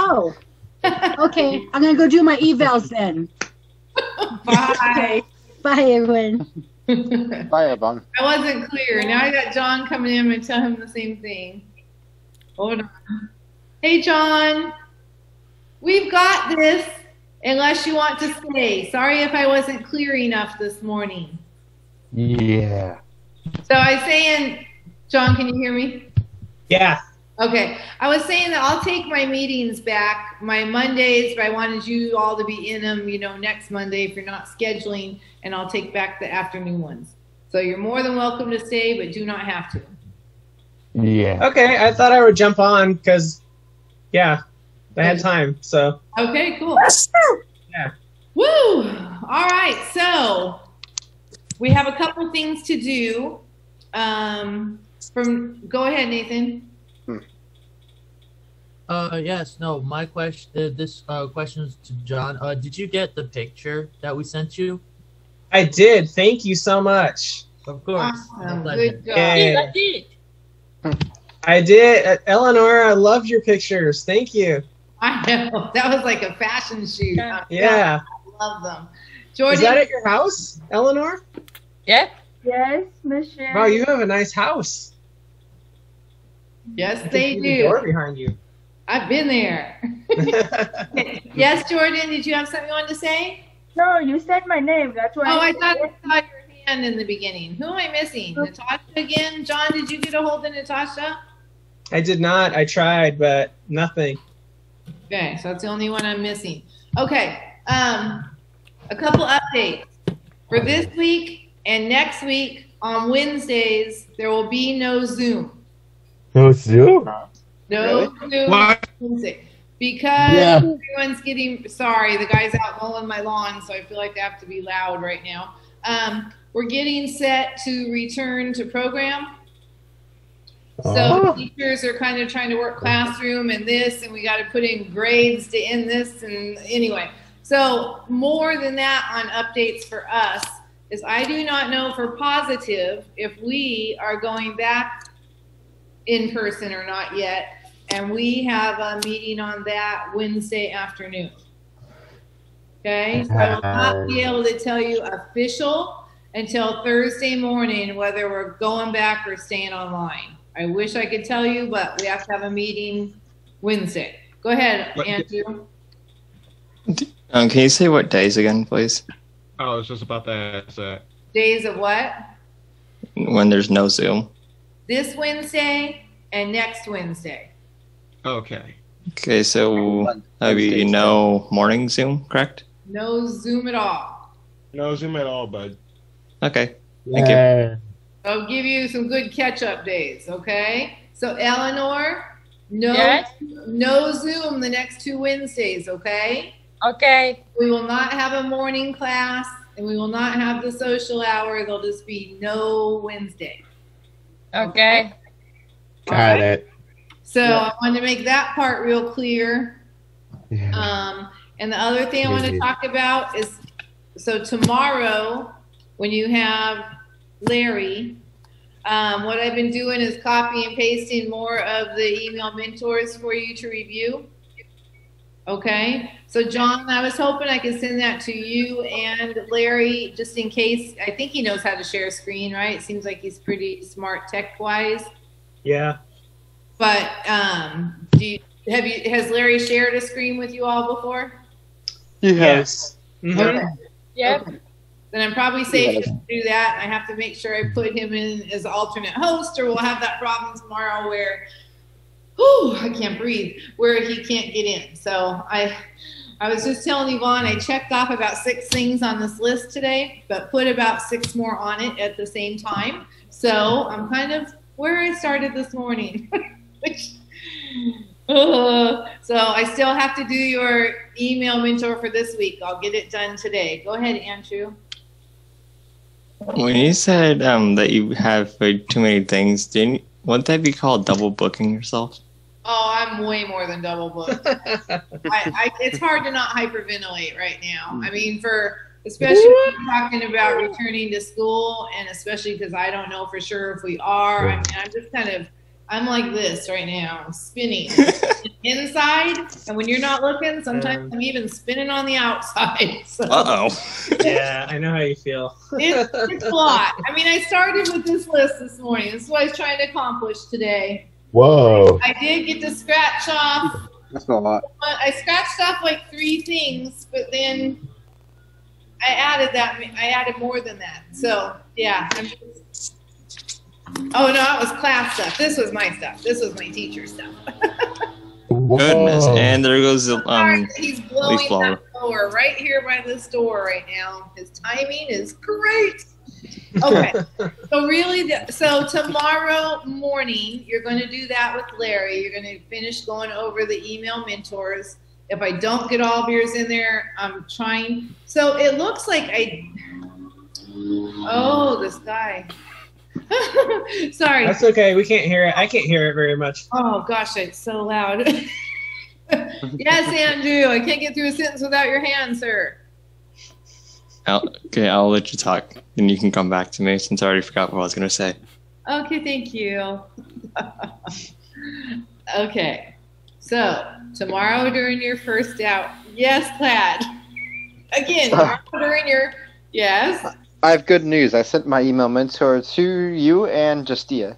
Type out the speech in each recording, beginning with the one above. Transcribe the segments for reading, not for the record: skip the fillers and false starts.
Oh, okay. I'm gonna go do my evals then. Bye. Bye, everyone. Bye, everyone. I wasn't clear. Now I got John coming in and tell him the same thing. Hold on. Hey, John. We've got this unless you want to stay. Sorry if I wasn't clear enough this morning. Yeah. So I was saying, John, can you hear me? Yeah. Okay. I was saying that I'll take my meetings back, my Mondays, but I wanted you all to be in them, next Monday if you're not scheduling, and I'll take back the afternoon ones. So you're more than welcome to stay, but do not have to. Yeah. Okay, I thought I would jump on because, yeah, I had time, so. Okay, cool. Yeah. Woo! All right, so we have a couple things to do. Go ahead, Nathan. Yes, no, my question, this question is to John. Did you get the picture that we sent you? I did. Thank you so much. Of course. Awesome. My Good pleasure. job. Yeah. I did. I did. Eleanor, I loved your pictures. Thank you. I know. That was like a fashion shoot. Yeah. I love them. Jordan. Is that at your house, Eleanor? Yeah. Yes, Michelle. Wow, you have a nice house. Yes, I can they see the door do. behind you. I've been there. Yes, Jordan, did you have something you wanted to say? No, you said my name. That's why. Oh, I thought I saw your hand in the beginning. Who am I missing? Natasha again? John, did you get a hold of Natasha? I did not. I tried, but nothing. Okay, so that's the only one I'm missing. Okay, a couple updates. For this week and next week on Wednesdays, there will be no Zoom. No Zoom? No Zoom What? Wednesday. Because Yeah. everyone's getting, sorry, the guy's out mowing my lawn, so I feel like I have to be loud right now. We're getting set to return to program. So teachers are kind of trying to work classroom and this, and we got to put in grades to end this. And anyway, so more than that on updates for us is I do not know for positive if we are going back in person or not yet. And we have a meeting on that Wednesday afternoon. Okay, so I will not be able to tell you official until Thursday morning whether we're going back or staying online. I wish I could tell you, but we have to have a meeting Wednesday. Go ahead, Andrew. Can you say what days again, please? Oh, it's just about that. Days of what? When there's no Zoom. This Wednesday and next Wednesday. Okay. Okay, so that'd be no morning Zoom, correct? No Zoom at all. No Zoom at all, bud. Okay. Thank you. I'll give you some good catch-up days, okay? So Eleanor, Yes? no Zoom the next 2 Wednesdays, okay? Okay. We will not have a morning class, and we will not have the social hour. There'll just be no Wednesday. Okay. Got it. So I wanted to make that part real clear. Yeah. And the other thing I want to talk about is, so tomorrow, when you have Larry, what I've been doing is copy and pasting more of the email mentors for you to review. Okay, so John, I was hoping I could send that to you and Larry, just in case. I think he knows how to share a screen, right? It seems like he's pretty smart tech-wise. Yeah. But has Larry shared a screen with you all before? Yes. Mm-hmm. Okay. Yep. Then I'm probably safe to do that. I have to make sure I put him in as alternate host, or we'll have that problem tomorrow where, whew, I can't breathe, where he can't get in. So I was just telling Yvonne, I checked off about 6 things on this list today, but put about 6 more on it at the same time. So I'm kind of where I started this morning. So I still have to do your email mentor for this week. I'll get it done today. Go ahead, Andrew. When you said that you have too many things, wouldn't that be called double booking yourself? Oh, I'm way more than double booked. It's hard to not hyperventilate right now. I mean, especially when you're talking about returning to school, and especially because I don't know for sure if we are. I mean, I'm just kind of I'm like this right now, I'm spinning inside, and when you're not looking, sometimes I'm even spinning on the outside. So Yeah, I know how you feel. it's a lot. I mean, I started with this list this morning. This is what I was trying to accomplish today. Whoa. I did get to scratch off. That's a lot. I scratched off like 3 things, but then I added more than that. So yeah, oh no, that was class stuff. This was my stuff. This was my teacher stuff. Goodness. And there goes the He's blowing leaf blower. that blower right here by this door right now. His timing is great. Okay, so really, so tomorrow morning you're going to do that with Larry. You're going to finish going over the email mentors. If I don't get all of yours in there, I'm trying. So it looks like oh, this guy. Sorry. That's okay. We can't hear it. I can't hear it very much. Oh gosh, it's so loud. Yes, Andrew, I can't get through a sentence without your hand, sir. Okay, I'll let you talk, and you can come back to me since I already forgot what I was going to say. Okay, thank you. Okay, so tomorrow during your first out, yes, Plaid. Again, tomorrow during your, yes. I have good news. I sent my email mentor to you and Justia.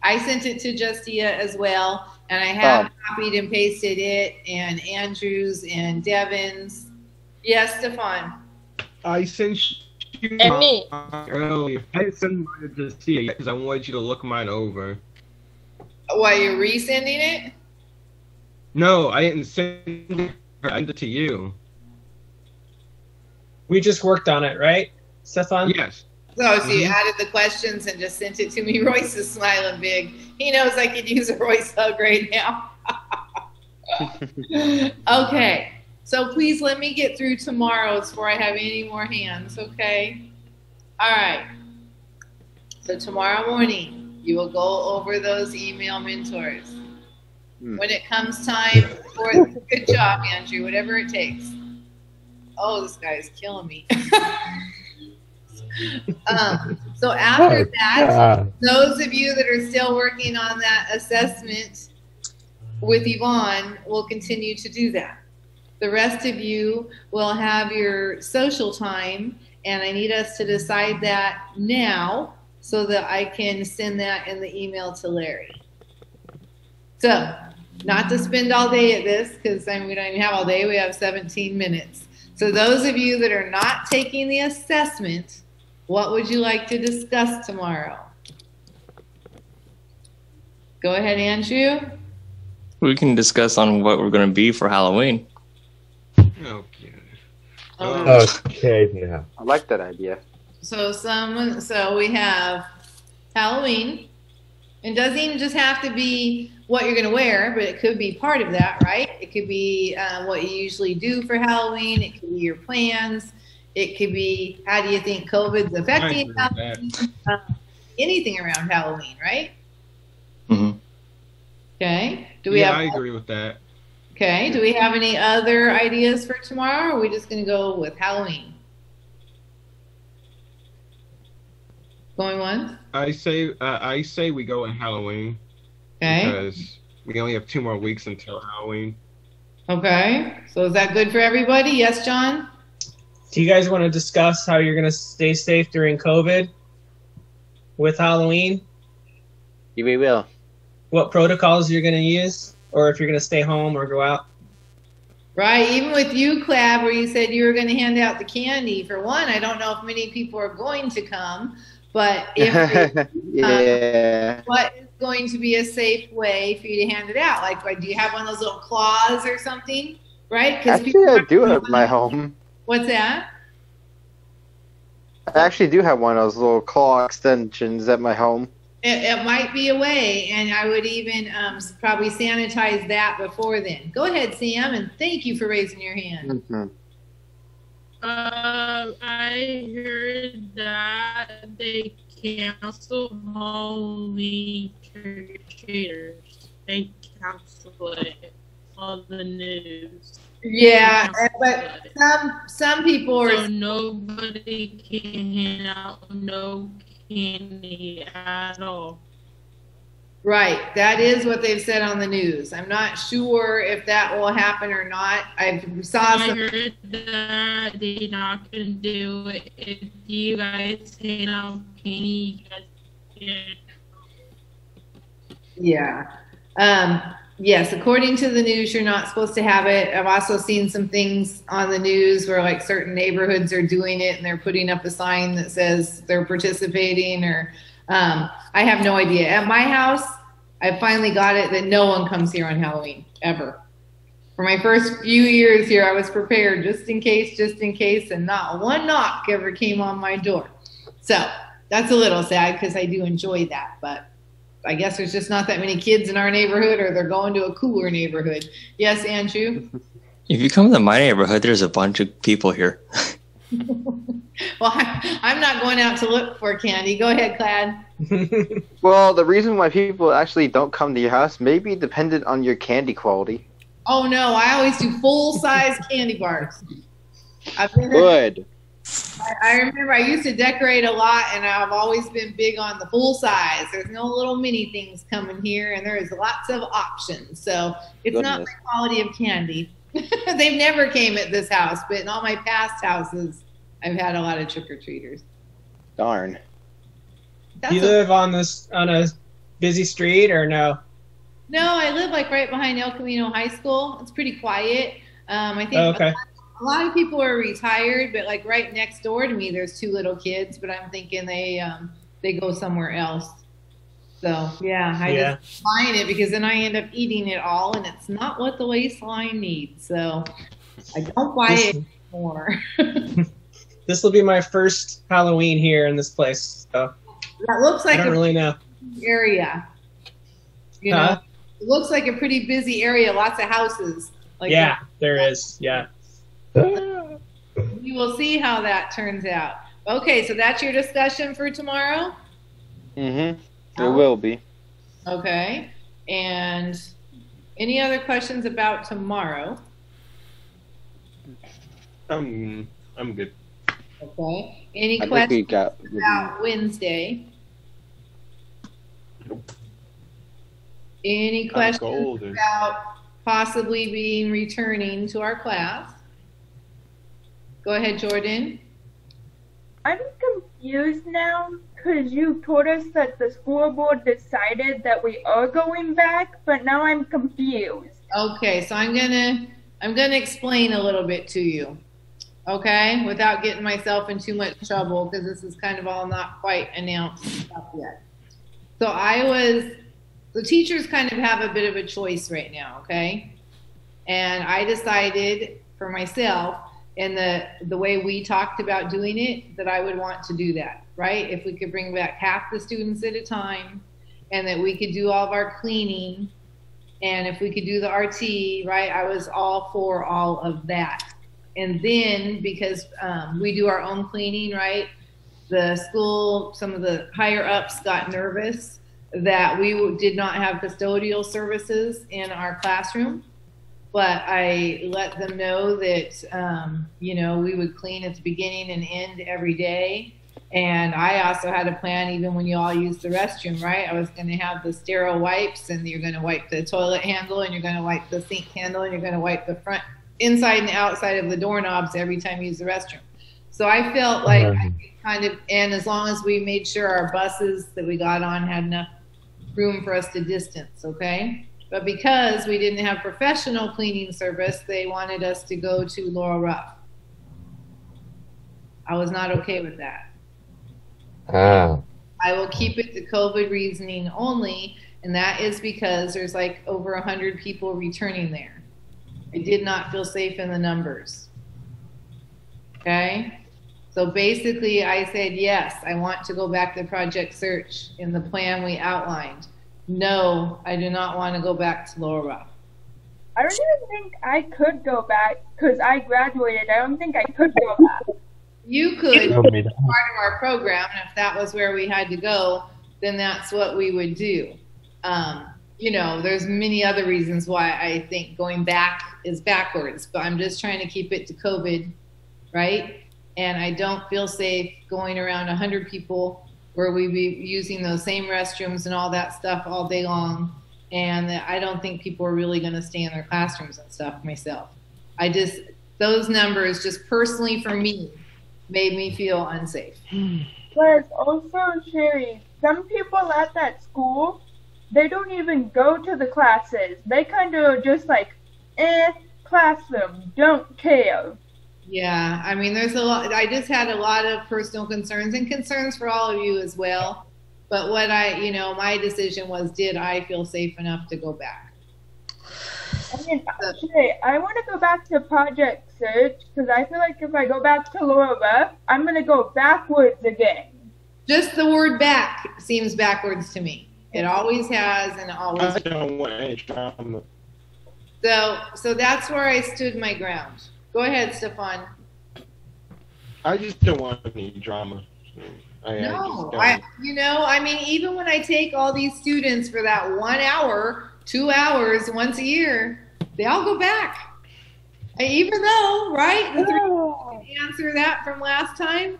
I sent it to Justia as well, and I have copied and pasted it, and Andrew's and Devin's. Yes, Stefan. I sent you And me. earlier. I didn't send mine to Justia yet because I wanted you to look mine over. Why, you're resending it? No, I didn't send it. I sent it to you. We just worked on it, right, Stefan? Yes. So you added the questions and just sent it to me. Royce is smiling big. He knows I could use a Royce hug right now. Okay. So please let me get through tomorrow's before I have any more hands, okay? All right. So tomorrow morning, you will go over those email mentors. When it comes time for good job, Andrew, whatever it takes. Oh, this guy is killing me. So after that, those of you that are still working on that assessment with Yvonne will continue to do that. The rest of you will have your social time, and I need us to decide that now so that I can send that in the email to Larry. So, not to spend all day at this, because we don't even have all day, we have 17 minutes. So those of you that are not taking the assessment, what would you like to discuss tomorrow? Go ahead, Andrew. We can discuss on what we're going to be for Halloween. Okay. Okay, now. I like that idea. So we have Halloween. It doesn't even just have to be what you're going to wear, but it could be part of that, right? It could be what you usually do for Halloween. It could be your plans. It could be how do you think COVID's affecting Halloween? Anything around Halloween, right? Mm-hmm. Okay. I agree with that. Okay. Do we have any other ideas for tomorrow, or are we just going to go with Halloween? Going once? I say we go with Halloween. Okay. Because we only have 2 more weeks until Halloween. Okay. So is that good for everybody? Yes, John? Do you guys want to discuss how you're going to stay safe during COVID with Halloween? We will. What protocols you're going to use, or if you're going to stay home or go out? Right. Even with you, Clab, where you said you were going to hand out the candy. For one, I don't know if many people are going to come, but if yeah. what is going to be a safe way for you to hand it out? Like, do you have one of those little claws or something? Right? Actually, I do have my home. What's that? I actually do have one of those little claw extensions at my home. It might be a way, and I would even probably sanitize that before then. Go ahead, Sam, and thank you for raising your hand. Mm-hmm. I heard that they canceled Halloween trick-or-treaters. They canceled it on the news. Yeah, but some people are. So nobody can hand out no candy at all. Right. That is what they've said on the news. I'm not sure if that will happen or not. I saw I some. heard that they're not gonna do it. If you guys hand out candy, you guys can. Yeah. Yes, according to the news, you're not supposed to have it. I've also seen some things on the news where like certain neighborhoods are doing it and they're putting up a sign that says they're participating or I have no idea. At my house, I finally got it that no one comes here on Halloween, ever. For my first few years here, I was prepared just in case, and not one knock ever came on my door. So that's a little sad because I do enjoy that, but I guess there's just not that many kids in our neighborhood or they're going to a cooler neighborhood. Yes, Andrew? If you come to my neighborhood, there's a bunch of people here. Well, I'm not going out to look for candy. Go ahead, Clad. Well, the reason why people actually don't come to your house may be dependent on your candy quality. Oh, no, I always do full-size candy bars. Good. I remember I used to decorate a lot, and I've always been big on the full size. There's no little mini things coming here, and there's lots of options. So it's not my quality of candy. They've never came at this house, but in all my past houses, I've had a lot of trick-or-treaters. Darn. That's You live on a busy street or no? No, I live like right behind El Camino High School. It's pretty quiet. I think Okay. a lot of people are retired, but like right next door to me, there's two little kids, but I'm thinking they go somewhere else. So yeah, I just buying it because then I end up eating it all, and it's not what the waistline needs. So I don't buy it anymore. This will be my first Halloween here in this place, so That looks like I don't really know. area. You know, it looks like a pretty busy area. Lots of houses. Like Yeah, there is. Yeah. We will see how that turns out. Okay, so that's your discussion for tomorrow? Mm-hmm. It will be. Okay. And any other questions about tomorrow? I'm good. Okay. Any I think questions we got. about Wednesday? Any questions golden. about possibly being returning to our class? Go ahead, Jordan. I'm confused now because you told us that the school board decided that we are going back, but now I'm confused. Okay, so I'm gonna explain a little bit to you, okay, without getting myself in too much trouble because this is kind of all not quite announced stuff yet. So the teachers kind of have a bit of a choice right now, okay, and I decided for myself and the way we talked about doing it that I would want to do that, right? If we could bring back half the students at a time, and that we could do all of our cleaning. And if we could do the RT, right, I was all for all of that. And then because we do our own cleaning, right, the school, some of the higher ups got nervous that we did not have custodial services in our classroom. But I let them know that, you know, we would clean at the beginning and end every day. And I also had a plan even when you all use the restroom, right? I was going to have the sterile wipes, and you're going to wipe the toilet handle, and you're going to wipe the sink handle, and you're going to wipe the front, inside and outside of the doorknobs every time you use the restroom. So I felt like I could kind of, and as long as we made sure our buses that we got on had enough room for us to distance, okay? But because we didn't have professional cleaning service, they wanted us to go to Laurel Ruff. I was not okay with that. I will keep it to COVID reasoning only, and that is because there's like over 100 people returning there. I did not feel safe in the numbers. Okay? So basically I said, yes, I want to go back to Project Search in the plan we outlined. No, I do not want to go back to Laurel Ruff. I don't even think I could go back because I graduated. I don't think I could go back. You could, part of our program, and if that was where we had to go, then that's what we would do. You know, there's many other reasons why I think going back is backwards, but I'm just trying to keep it to COVID, right? And I don't feel safe going around 100 people where we'd be using those same restrooms and all that stuff all day long. And I don't think people are really going to stay in their classrooms and stuff myself. Those numbers just personally for me made me feel unsafe. But also, Sherry, some people at that school, they don't even go to the classes. They kind of just like, classroom, don't care. Yeah, I mean, there's a lot. I just had a lot of personal concerns and concerns for all of you as well. But what my decision was, did I feel safe enough to go back? I mean, actually, I want to go back to Project Search because I feel like if I go back to Laura Ruff, I'm going to go backwards again. Just the word back seems backwards to me. It always has and always. I don't want any drama. So that's where I stood my ground. Go ahead, Stefan. I just don't want any drama. I mean, even when I take all these students for that 1 hour, 2 hours once a year, they all go back. Even though, right? Answer that from last time.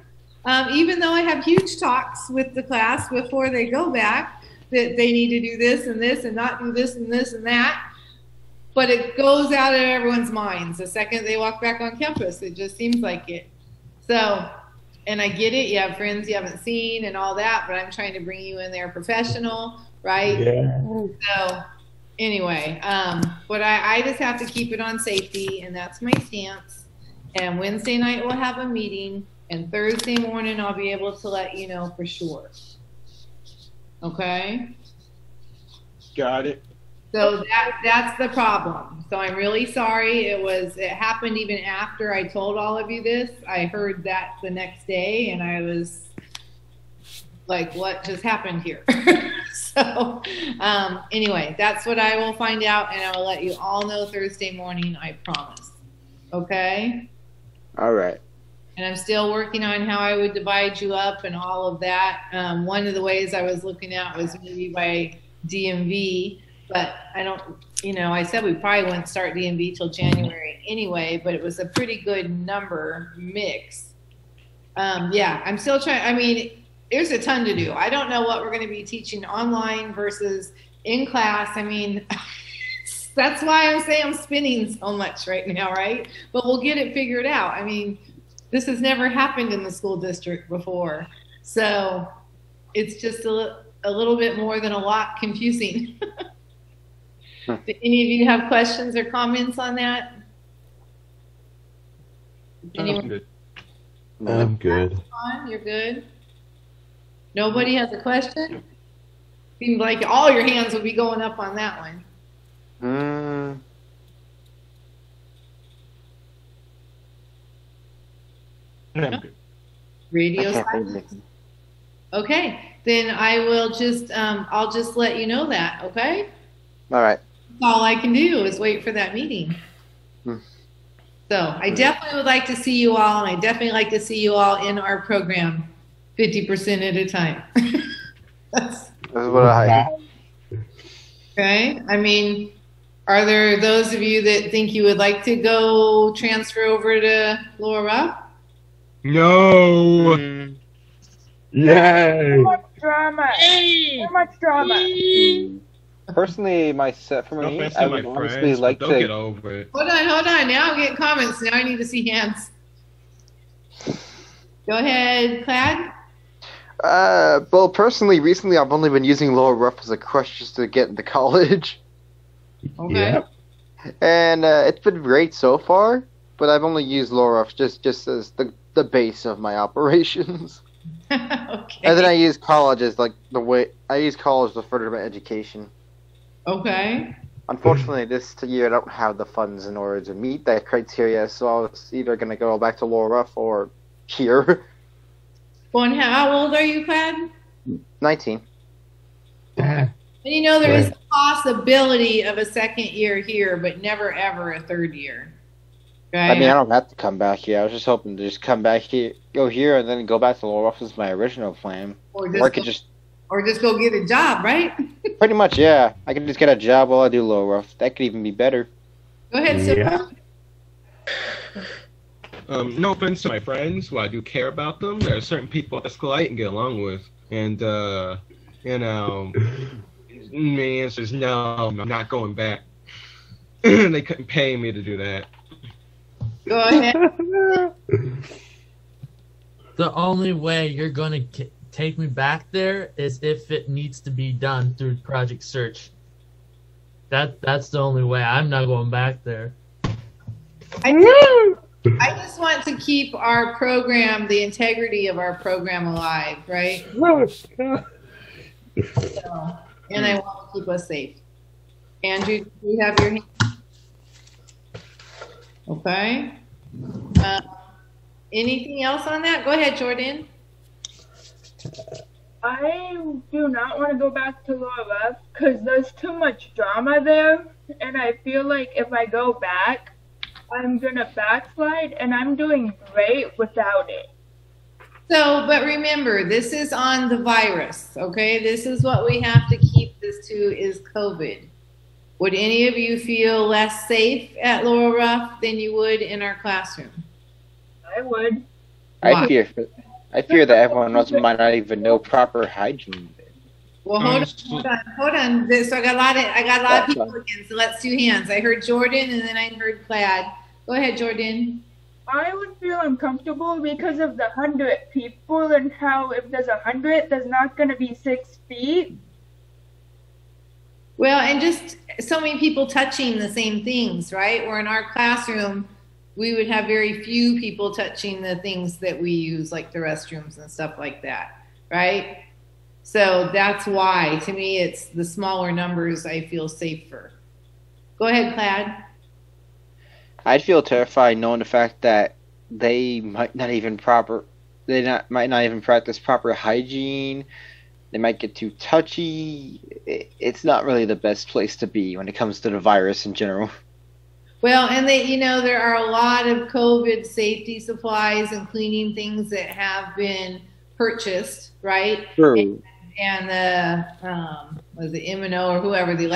Even though I have huge talks with the class before they go back, that they need to do this and not do this and this and that. But it goes out of everyone's minds the second they walk back on campus. It just seems like it. So, and I get it. You have friends you haven't seen and all that, but I'm trying to bring you in there professional, right? Yeah. So, anyway, but I just have to keep it on safety, and that's my stance. And Wednesday night we'll have a meeting, and Thursday morning I'll be able to let you know for sure. Okay? Got it. So that's the problem. So I'm really sorry. It happened even after I told all of you this. I heard that the next day and I was like, what just happened here? So anyway, that's what I will find out and I will let you all know Thursday morning, I promise. Okay? All right. And I'm still working on how I would divide you up and all of that. One of the ways I was looking at was maybe by DMV. But I don't, I said we probably wouldn't start DMV till January anyway, but it was a pretty good number mix. Yeah, I'm still trying. I mean, there's a ton to do. I don't know what we're going to be teaching online versus in class. I mean, that's why I'm saying I'm spinning so much right now, right? But we'll get it figured out. I mean, this has never happened in the school district before. So it's just a little bit more than a lot confusing. Do any of you have questions or comments on that? I'm good. I'm good. You're good? Nobody has a question? Seems like all your hands would be going up on that one. I'm good. Radio silence? Okay, then I will just, I'll just let you know that, okay? All right. All I can do is wait for that meeting. So I definitely would like to see you all, and I definitely like to see you all in our program 50% at a time. That's what I. Okay. I mean, are there those of you that think you would like to go transfer over to Laura? No. Yay! So much drama. So much drama. Personally, for me, No offense I to would my honestly friends, like but they'll get to. over it. Hold on. Now I'm getting comments. Now I need to see hands. Go ahead, Clad. Well, personally, recently I've only been using Laura Ruff as a crush just to get into college. Okay. Yeah. And it's been great so far, but I've only used Laura Ruff just as the base of my operations. Okay. And then I use college as I use college to further my education. Okay. Unfortunately, this year I don't have the funds in order to meet that criteria, so I was either going to go back to Laura Ruff or here. Well, and how old are you, Clad? 19. And there is a possibility of a second year here, but never ever a third year. Right? I mean, I don't have to come back here. I was just hoping to just come back here, go here, and then go back to Laura Ruff as my original plan. Or just go get a job, right? Pretty much, yeah. I can just get a job while I do Laura Ruff. That could even be better. Go ahead, Simple. No offense to my friends, while I do care about them, there are certain people at the school I can get along with. And you know, the answer is no. I'm not going back. They couldn't pay me to do that. Go ahead. The only way you're going to take me back there is if it needs to be done through Project Search. That's the only way. I'm not going back there. I just want to keep our program, the integrity of our program alive, right? So, and I want to keep us safe. Andrew, do you have your hand? Okay. Anything else on that? Go ahead, Jordan. I do not want to go back to Laura Ruff because there's too much drama there, and I feel like if I go back, I'm gonna backslide, and I'm doing great without it. So, but remember, this is on the virus, okay? This is what we have to keep this to is COVID. Would any of you feel less safe at Laura Ruff than you would in our classroom? I would. I fear that everyone else might not even know proper hygiene. Well, hold on. So I got a lot of people again. So let's do hands. I heard Jordan, and then I heard Plaid. Go ahead, Jordan. I would feel uncomfortable because of the 100 people and how if there's 100, there's not going to be 6 feet. Well, and just so many people touching the same things, right? Or in our classroom, we would have very few people touching the things that we use, like the restrooms and stuff like that, right? So that's why, to me, it's the smaller numbers I feel safer. Go ahead, Plaid. I'd feel terrified knowing the fact that they might not even practice proper hygiene. They might get too touchy. It's not really the best place to be when it comes to the virus in general. Well, and there are a lot of COVID safety supplies and cleaning things that have been purchased, right? True. And the was it M&O or whoever, the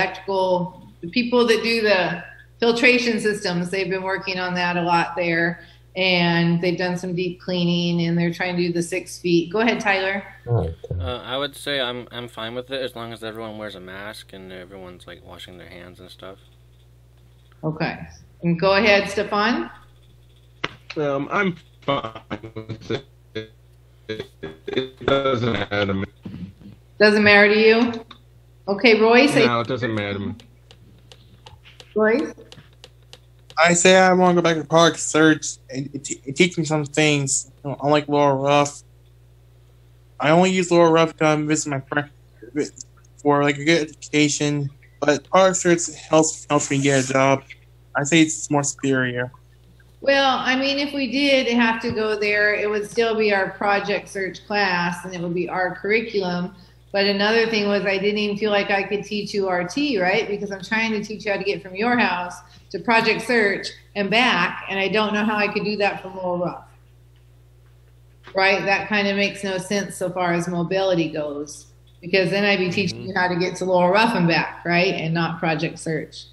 people that do the filtration systems, they've been working on that a lot there, and they've done some deep cleaning, and they're trying to do the 6 feet. Go ahead, Tyler. I would say I'm fine with it as long as everyone wears a mask and everyone's like washing their hands and stuff. Okay. And go ahead, Stefan. I'm fine with it. It doesn't matter to me. Doesn't matter to you? Okay, Royce. No, it doesn't matter to me. Royce? I say I want to go back to Project Search and teach me some things. Unlike Laura Ruff, I only use Laura Ruff to visit my friend for like a good education. But Project Search helps me get a job. I say it's more superior. Well, I mean, if we did have to go there, it would still be our Project Search class, and it would be our curriculum. But another thing was I didn't even feel like I could teach you RT, right? Because I'm trying to teach you how to get from your house to Project Search and back, and I don't know how I could do that from Laura Ruff. Right? That kind of makes no sense so far as mobility goes, because then I'd be teaching you how to get to Laura Ruff and back, right? And not Project Search.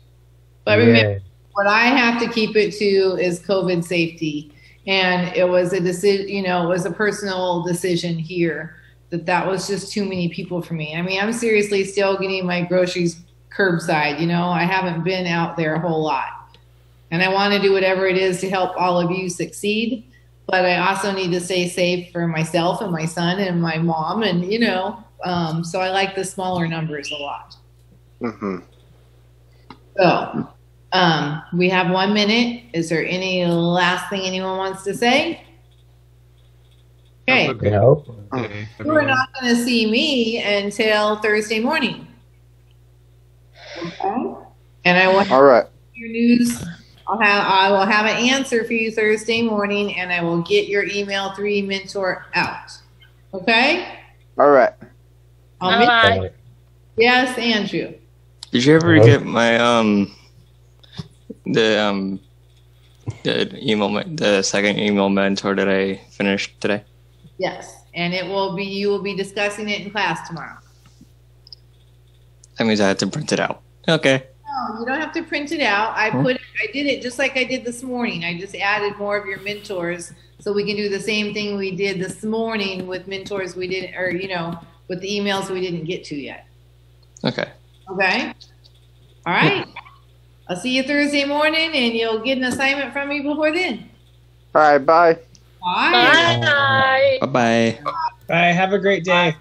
But remember, what I have to keep it to is COVID safety. And it was a decision, it was a personal decision here that was just too many people for me. I mean, I'm seriously still getting my groceries curbside, I haven't been out there a whole lot. And I want to do whatever it is to help all of you succeed. But I also need to stay safe for myself and my son and my mom and, so I like the smaller numbers a lot. Mm-hmm. So, we have 1 minute. Is there any last thing anyone wants to say? Okay. You are not going to see me until Thursday morning. Okay. And I will have your news. I will have an answer for you Thursday morning, and I will get your email 3 mentor out. Okay? All right. Yes, Andrew. Did you ever get my the second email mentor that I finished today? Yes, and you will be discussing it in class tomorrow. That means I have to print it out. Okay. No, you don't have to print it out. I did it just like I did this morning. I just added more of your mentors so we can do the same thing we did this morning with mentors we didn't, or with the emails we didn't get to yet. Okay. Okay? All right. I'll see you Thursday morning, and you'll get an assignment from me before then. All right, bye. Bye. Bye. Bye bye. Bye. Have a great day.